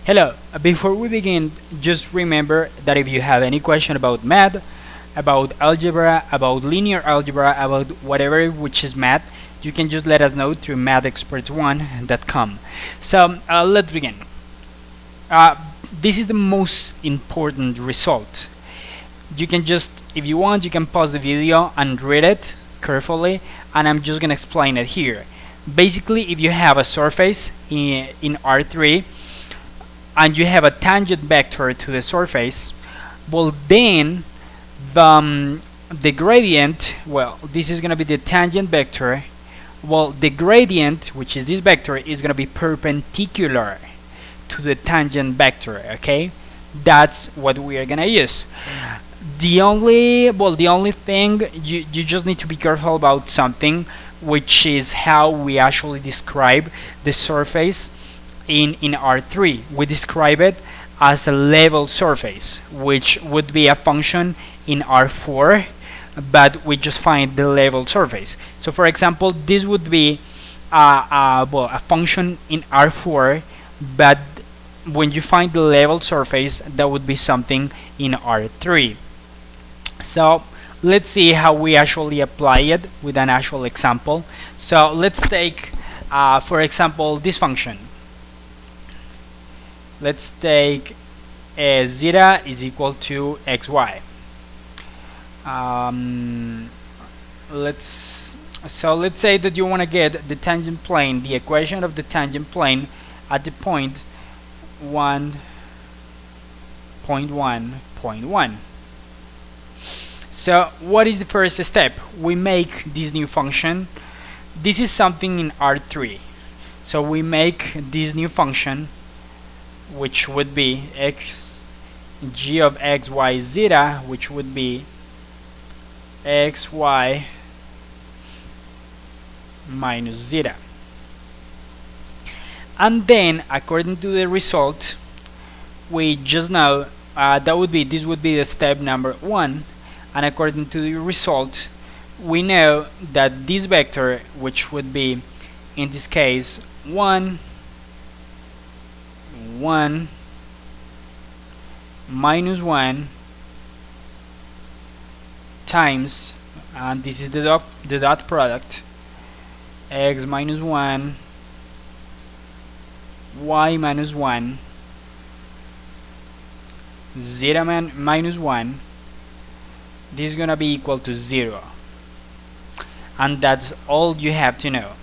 Hello, before we begin, just remember that if you have any question about math, about algebra, about linear algebra, about whatever which is math, you can just let us know through mathexperts1.com. So let's begin. This is the most important result. You can just, if you want, you can pause the video and read it carefully, and I'm just gonna explain it here. Basically, if you have a surface in R3 and you have a tangent vector to the surface, well then the gradient, well, this is gonna be the tangent vector. Well, the gradient, which is this vector, is gonna be perpendicular to the tangent vector. Okay, that's what we are gonna use. The only thing you just need to be careful about something, which is how we actually describe the surface in R3. We describe it as a level surface, which would be a function in R4, but we just find the level surface. So for example, this would be a function in R4, but when you find the level surface, that would be something in R3. So let's see how we actually apply it with an actual example. So let's take for example this function. Let's take zeta is equal to xy. Let's say that you want to get the tangent plane, the equation of the tangent plane at the point 1.1.1. So what is the first step? We make this new function. This is something in R3. So we make this new function, which would be g of xy zeta, which would be xy minus zeta. And then according to the result, we just know this would be the step number 1. And according to the result, we know that this vector, which would be in this case 1 minus 1 times, and this is the dot product, x minus 1 y minus 1 zeta minus 1, this is gonna be equal to 0, and that's all you have to know.